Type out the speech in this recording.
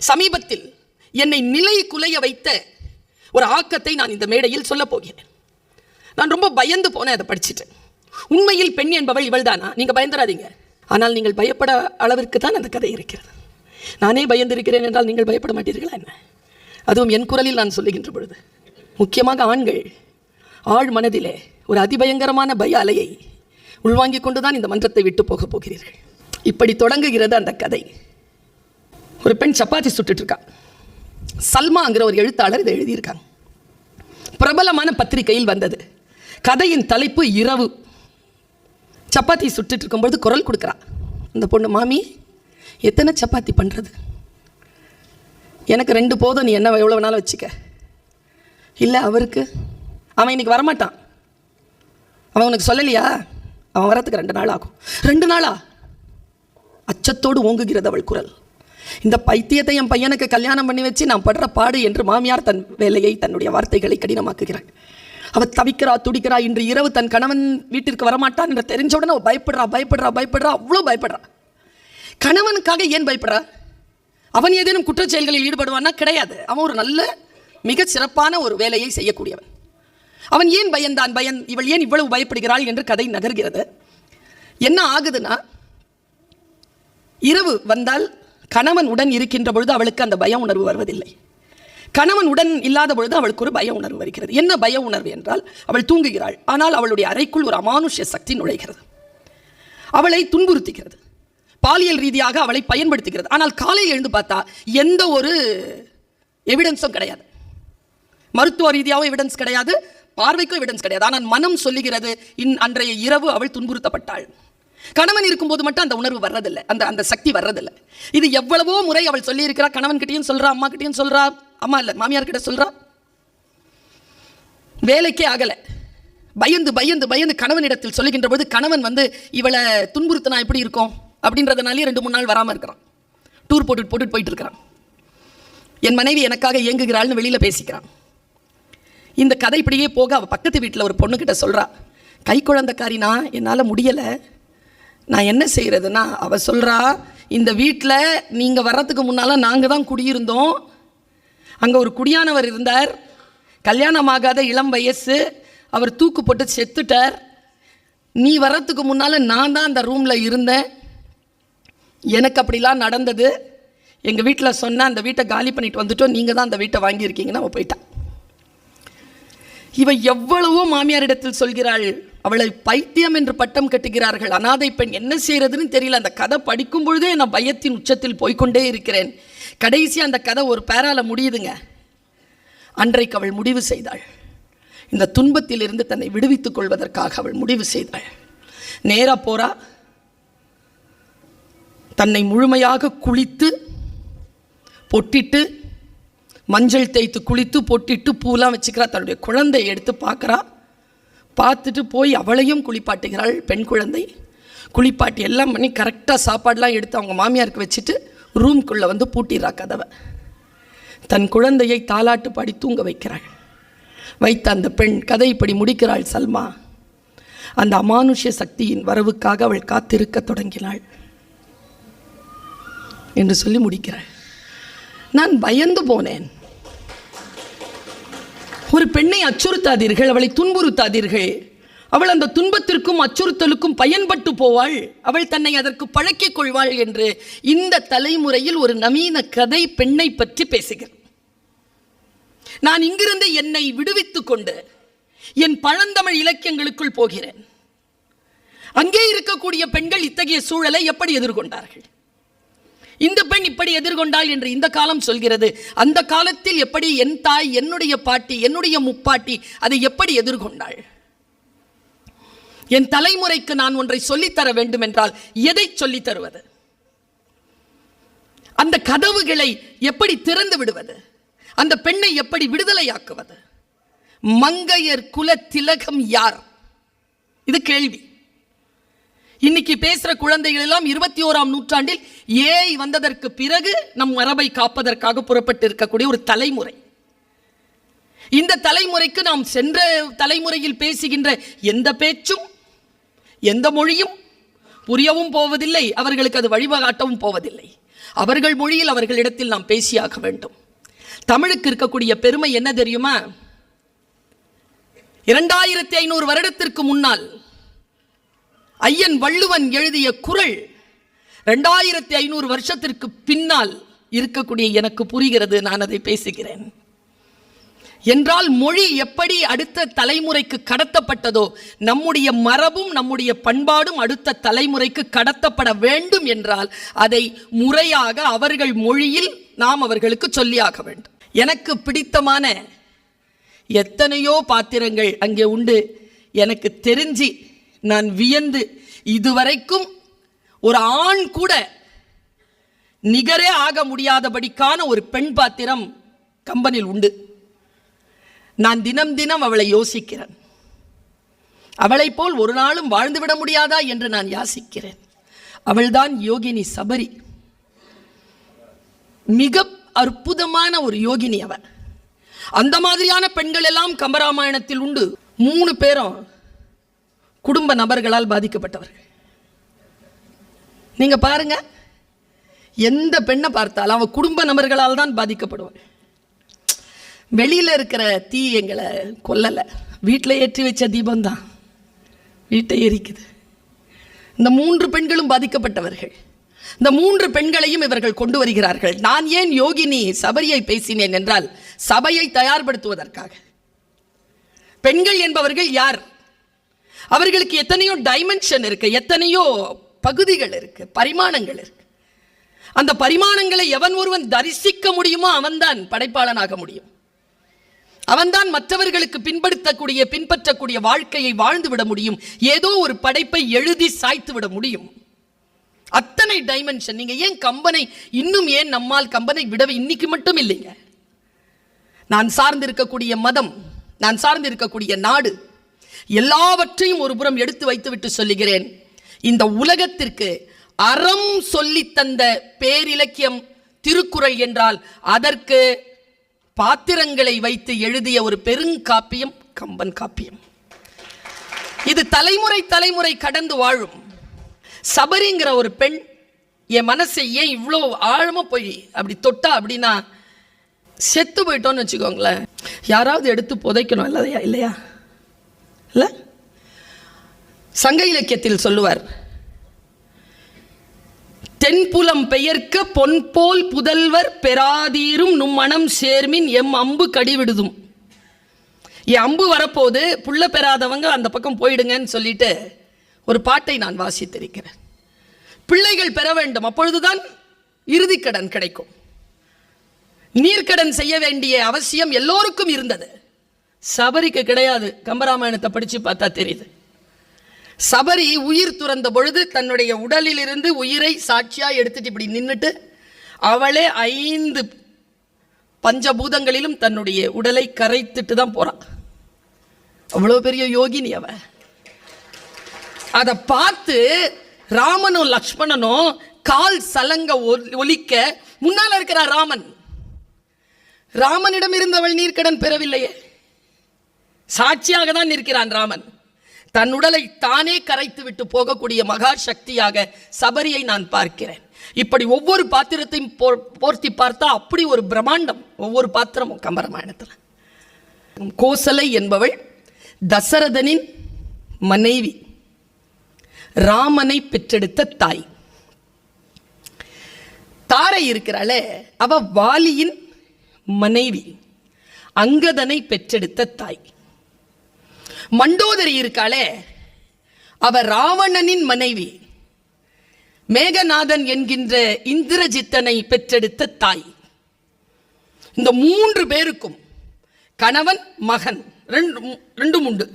சமீபத்தில் என்னை நிலை குலைய வைத்த ஒரு ஆக்கத்தை நான் இந்த மேடையில் சொல்ல போகிறேன். நான் ரொம்ப பயந்து போனேன் அதை படிச்சுட்டு. உண்மையில் பெண் என்பவள் இவள் தானா? நீங்க பயந்துடாதீங்க. ஆனால் நீங்கள் பயப்பட அளவிற்கு தான் அந்த கதை இருக்கிறது. நானே பயந்திருக்கிறேன் என்றால் நீங்கள் பயப்பட மாட்டீர்களா என்ன? அதுவும் என் குரலில் நான் சொல்லுகின்ற பொழுது. முக்கியமாக ஆண்கள் ஆழ் மனதிலே ஒரு அதிபயங்கரமான பய அலையை உள்வாங்கிக் கொண்டுதான் இந்த மன்றத்தை விட்டு போக போகிறீர்கள். இப்படி தொடங்குகிறது அந்த கதை. ஒரு பெண் சப்பாத்தி சுட்டுட்டு இருக்கா. சல்மாங்கிற ஒரு எழுத்தாளர் இதை எழுதியிருக்காங்க. பிரபலமான பத்திரிகையில் வந்தது. கதையின் தலைப்பு இரவு. சப்பாத்தி சுட்டுட்டு இருக்கும்போது குரல் கொடுக்குறா அந்த பொண்ணு, மாமி எத்தனை சப்பாத்தி பண்ணுறது? எனக்கு 2 போதும், நீ என்ன எவ்வளோ வேணாலும் வச்சுக்க. இல்லை அவருக்கு, அவன் இன்னைக்கு வரமாட்டான். அவன் உனக்கு சொல்லலையா? அவன் வரத்துக்கு 2 நாள் ஆகும். 2 நாளா? அச்சத்தோடு ஓங்குகிறது அவள் குரல். இந்த பைத்தியத்தை என் பையனுக்கு கல்யாணம் பண்ணி வச்சு நான் படுற பாடு என்று மாமியார் தன் வேலையை, தன்னுடைய வார்த்தைகளை கடினமாக்குகிறாள். அவள் தவிக்கிறா, துடிக்கிறா. இன்று இரவு தன் கணவன் வீட்டிற்கு வரமாட்டான் என்று தெரிஞ்ச உடனே அவள் பயப்படுறா. அவ்வளோ பயப்படுறா. கணவனுக்காக ஏன் பயப்படுறா? அவன் ஏதேனும் குற்றச்செயல்களில் ஈடுபடுவான்னா? கிடையாது. அவன் ஒரு நல்ல மிக சிறப்பான ஒரு வேலையை செய்யக்கூடியவன். அவன் ஏன் பயந்தான்? இவள் ஏன் இவ்வளவு பயப்படுகிறாள் என்று கதை நகர்கிறது. என்ன ஆகுதுன்னா, இரவு வந்தால் கணவன் உடன் இருக்கின்ற பொழுது அவளுக்கு அந்த பய உணர்வு வருவதில்லை. கணவன் உடன் இல்லாத பொழுது அவளுக்கு ஒரு பய உணர்வு வருகிறது. என்ன பய உணர்வு என்றால், அவள் தூங்குகிறாள். ஆனால் அவளுடைய அறைக்குள் ஒரு அமானுஷ்ய சக்தி நுழைகிறது. அவளை துன்புறுத்துகிறது. பாலியல் ரீதியாக அவளை பயன்படுத்துகிறது. ஆனால் காலையில் எழுந்து பார்த்தா எந்த ஒரு எவிடன்ஸும் கிடையாது. மருத்துவ ரீதியாகவும் எவிடன்ஸ் கிடையாது, பார்வைக்கும் எவிடன்ஸ் கிடையாது. ஆனால் மனம் சொல்லுகிறது, அன்றைய இரவு அவள் துன்புறுத்தப்பட்டாள். கணவன் இருக்கும்போது மட்டும் அந்த உணர்வு வர்றதில்லை, அந்த சக்தி வர்றதில்லை. இது எவ்வளவோ முறை அவள் சொல்லி இருக்கிறா. கணவன் கிட்டையும் சொல்றா, அம்மா கிட்டையும் சொல்றா. அம்மா இல்லை, மாமியார் கிட்ட சொல்றா. வேலைக்கே ஆகலை. பயந்து கணவனிடத்தில் சொல்லுகின்ற போது கணவன் இவளை துன்புறுத்தினா எப்படி இருக்கும் அப்படின்றதுனாலே 2-3 நாள் வராமல் இருக்கிறான். டூர் போட்டுட்டு போயிட்டு இருக்கிறான். என் மனைவி எனக்காக இயங்குகிறாள்னு வெளியில் பேசிக்கிறான். இந்த கதை இப்படியே போக அவள் பக்கத்து வீட்டில் ஒரு பொண்ணுக்கிட்ட சொல்கிறா, கை குழந்தைக்காரினா என்னால் முடியலை, நான் என்ன செய்கிறதுனா? அவள் சொல்கிறா, இந்த வீட்டில் நீங்கள் வர்றதுக்கு முன்னால் நாங்கள் தான் குடியிருந்தோம். அங்கே ஒரு குடியானவர் இருந்தார், கல்யாணமாகாத இளம் வயசு, அவர் தூக்கு போட்டு செத்துட்டார். நீ வர்றதுக்கு முன்னால் நான் தான் அந்த ரூமில் இருந்தேன். எனக்கு அப்படிலாம் நடந்தது. எங்கள் வீட்டில் சொன்னால் அந்த வீட்டை காலி பண்ணிட்டு வந்துட்டோம், நீங்கள் தான் அந்த வீட்டை வாங்கியிருக்கீங்கன்னு அவள் போயிட்டான். இவ எவ்வளவோ மாமியாரிடத்தில் சொல்கிறாள். அவளை பைத்தியம் என்று பட்டம் கட்டுகிறார்கள். அனாதை பெண், என்ன செய்யறதுன்னு தெரியல. அந்த கதை படிக்கும் பொழுதே நான் பயத்தின் உச்சத்தில் போய்கொண்டே இருக்கிறேன். கடைசி அந்த கதை ஒரு பேரால முடியுதுங்க. அன்றைக்கு அவள் முடிவு செய்தாள். இந்த துன்பத்தில் இருந்து தன்னை விடுவித்துக் கொள்வதற்காக அவள் முடிவு செய்தாள். நேரா போறா, தன்னை முழுமையாக குளித்து பொட்டிட்டு, மஞ்சள் தேய்த்து குளித்து பொட்டிட்டு பூலாம் வச்சுக்கிறா. தன்னுடைய குழந்தையை எடுத்து பார்க்குறா. பார்த்துட்டு போய் அவளையும் குளிப்பாட்டுகிறாள். பெண் குழந்தை குளிப்பாட்டி எல்லாம் பண்ணி கரெக்டாக சாப்பாடெலாம் எடுத்து அவங்க மாமியாருக்கு வச்சுட்டு ரூம்குள்ளே பூட்டிடுறா கதவை. தன் குழந்தையை தாலாட்டு பாடி தூங்க வைக்கிறாள். வைத்த அந்த பெண் கதை இப்படி முடிக்கிறாள். சல்மா அந்த அமானுஷ்ய சக்தியின் வரவுக்காக அவள் காத்திருக்க தொடங்கினாள் என்று சொல்லி முடிக்கிறாள். நான் பயந்து போனேன். ஒரு பெண்ணை அச்சுறுத்தாதீர்கள், அவளை துன்புறுத்தாதீர்கள். அவள் அந்த துன்பத்திற்கும் அச்சுறுத்தலுக்கும் பயன்பட்டு போவாள், அவள் தன்னை அதற்கு பழக்கிக் கொள்வாள் என்று இந்த தலைமுறையில் ஒரு நவீன கதை பெண்ணை பற்றி பேசுகிறேன். நான் இங்கிருந்து என்னை விடுவித்துக் கொண்டு என் பழந்தமிழ் இலக்கியங்களுக்குள் போகிறேன். அங்கே இருக்கக்கூடிய பெண்கள் இத்தகைய சூழலை எப்படி எதிர்கொண்டார்கள்? இந்த பெண் இப்படி எதிர்கொண்டாள் என்று இந்த காலம் சொல்கிறது. அந்த காலத்தில் எப்படி என் தாய், என்னுடைய பாட்டி, என்னுடைய முப்பாட்டி அதை எப்படி எதிர்கொண்டாள்? என் தலைமுறைக்கு நான் ஒன்றை சொல்லித்தர வேண்டும் என்றால் எதை சொல்லித் தருவது? அந்த கதவுகளை எப்படி திறந்து விடுவது? அந்த பெண்ணை எப்படி விடுதலையாக்குவது? மங்கையர் குல திலகம் யார்? இது கேள்வி. இன்னைக்கு பேசுற குழந்தைகள் எல்லாம் 21ஆம் நூற்றாண்டில் ஏஐ வந்ததற்கு பிறகு நம் மரபை காப்பதற்காக புறப்பட்டு இருக்கக்கூடிய ஒரு தலைமுறை. இந்த தலைமுறைக்கு நாம் சென்ற தலைமுறையில் பேசுகின்ற எந்த பேச்சும் எந்த மொழியும் புரியவும் போவதில்லை, அவர்களுக்கு அது வழிகாட்டவும் போவதில்லை. அவர்கள் மொழியில் அவர்களிடத்தில் நாம் பேசியாக வேண்டும். தமிழுக்கு இருக்கக்கூடிய பெருமை என்ன தெரியுமா? 2500 வருடத்திற்கு முன்னால் ஐயன் வள்ளுவன் எழுதிய குறள் 2500 வருஷத்திற்கு பின்னால் இருக்கக்கூடிய எனக்கு புரிகிறது. நான் அதை பேசுகிறேன் என்றால் மொழி எப்படி அடுத்த தலைமுறைக்கு கடத்தப்பட்டதோ, நம்முடைய மரபும் நம்முடைய பண்பாடும் அடுத்த தலைமுறைக்கு கடத்தப்பட வேண்டும் என்றால் அதை முறையாக அவர்கள் மொழியில் நாம் அவர்களுக்கு சொல்லியாக வேண்டும். எனக்கு பிடித்தமான எத்தனையோ பாத்திரங்கள் அங்கே உண்டு. எனக்கு தெரிஞ்சு நான் வியந்து இதுவரைக்கும் ஒரு ஆண் கூட நிகரே ஆக முடியாதபடிக்கான ஒரு பெண் பாத்திரம் கம்பெனியில் உண்டு. நான் தினம் தினம் அவளை யோசிக்கிறேன். அவளை போல் ஒரு நாளும் வாழ்ந்துவிட முடியாதா என்று நான் யாசிக்கிறேன். அவள்தான் யோகினி சபரி. மிக அற்புதமான ஒரு யோகினி அவள். அந்த மாதிரியான பெண்கள் எல்லாம் கம்பராமாயணத்தில் உண்டு. 3 பேரும் குடும்ப நபர்களால் பாதிக்கப்பட்டவர்கள். நீங்க பாருங்க, எந்த பெண்ணை பார்த்தாலும் அவ குடும்ப நபர்களால் தான் பாதிக்கப்படுவாள். வெளியில் இருக்கிற தீ எங்களை கொல்லலை, வீட்டில் ஏற்றி வச்ச தீபம்தான் வீட்டை எரிக்குது. இந்த 3 பெண்களும் பாதிக்கப்பட்டவர்கள். இந்த 3 பெண்களையும் இவர்கள் கொண்டு வருகிறார்கள். நான் ஏன் யோகினி சபரியை பேசினேன் என்றால், சபையை தயார்படுத்துவதற்காக. பெண்கள் என்பவர்கள் யார்? அவர்களுக்கு எத்தனையோ டைமென்ஷன் இருக்கு, எத்தனையோ பகுதிகள் இருக்கு, பரிமாணங்கள் இருக்கு. அந்த பரிமாணங்களை எவன் ஒருவன் தரிசிக்க முடியுமோ அவன்தான் படைப்பாளனாக முடியும். அவன்தான் மற்றவர்களுக்கு பின்பற்றக்கூடிய வாழ்க்கையை வாழ்ந்து விட முடியும். ஏதோ ஒரு படைப்பை எழுதி சாய்த்து விட முடியும். அத்தனை டைமென்ஷன். நீங்க ஏன் கம்பனை இன்னும் ஏன் நம்மால் கம்பனை விடவே? இன்னைக்கு மட்டும் இல்லைங்க, நான் சார்ந்திருக்கக்கூடிய மதம், நான் சார்ந்திருக்கக்கூடிய நாடு, எல்லாவற்றையும் ஒரு புறம் எடுத்து வைத்துவிட்டு சொல்லுகிறேன், இந்த உலகத்திற்கு அறம் சொல்லி தந்த பேரிலக்கியம் திருக்குறள் என்றால் அதற்கு பாத்திரங்களை வைத்து எழுதிய ஒரு பெருங்காப்பியம் கம்பன் காப்பியம். இது தலைமுறை தலைமுறை கடந்து வாழும். சபரிங்கிற ஒரு பெண் என் மனசை ஏன் இவ்வளோ ஆழமா போய் அப்படி தொட்டா அப்படின்னா, செத்து போயிட்டோன்னு வச்சுக்கோங்களேன், யாராவது எடுத்து புதைக்கணும் இல்லையா? இல்லையா? இல்லை, சங்க இலக்கியத்தில் சொல்லுவார், தென்புலம் பெயர்க்க பொன்போல் புதல்வர் பெறாதீரும் நும் மனம் சேர்மின் எம் அம்பு கடிவிடுதும். என் அம்பு வரப்போது, புள்ள பெறாதவங்க அந்த பக்கம் போயிடுங்கன்னு சொல்லிட்டு ஒரு பாட்டை நான் வாசித்திருக்கிறேன். பிள்ளைகள் பெற வேண்டும், அப்பொழுதுதான் இறுதிக்கடன் கிடைக்கும். நீர்க்கடன் செய்ய வேண்டிய அவசியம் எல்லோருக்கும் இருந்தது, சபரிக்கு கிடையாது. கம்பராமாயணத்தை படிச்சு பார்த்தா தெரியுது. சபரி உயிர் துறந்த பொழுது தன்னுடைய உடலில் இருந்து உயிரை சாட்சியா எடுத்துட்டு இப்படி நின்றுட்டு அவளே 5 பஞ்சபூதங்களிலும் தன்னுடைய உடலை கரைத்துட்டு தான் போறான். அவ்வளவு பெரிய யோகினி அவ. அதை பார்த்து ராமனும் லக்ஷ்மணனும் கால் சலங்க ஒலிக்க முன்னால் இருக்கிறார் ராமன். ராமனிடம் இருந்தவள் நீர்க்கடன் பெறவில்லையே, சாட்சியாக தான் நிற்கிறான் ராமன். தன் உடலை தானே கரைத்து விட்டு போகக்கூடிய மகா சக்தியாக சபரியை நான் பார்க்கிறேன். இப்படி ஒவ்வொரு பாத்திரத்தையும் போர்த்தி பார்த்தா அப்படி ஒரு பிரம்மாண்டம் ஒவ்வொரு பாத்திரமும் கம்பராமாயணத்தில். கோசலை என்பவள் தசரதனின் மனைவி, ராமனை பெற்றெடுத்த தாய். தாரை இருக்கிறாளே, அவ வாலியின் மனைவி, அங்கதனை பெற்றெடுத்த தாய். மண்டோதரி இருக்காளே, அவ ராவணனின் மனைவி, மேகநாதன் என்கின்ற இந்திரஜித்தனை பெற்றெடுத்த தாய். இந்த 3 பேருக்கும் கணவன் மகன் ரெண்டும் உண்டு.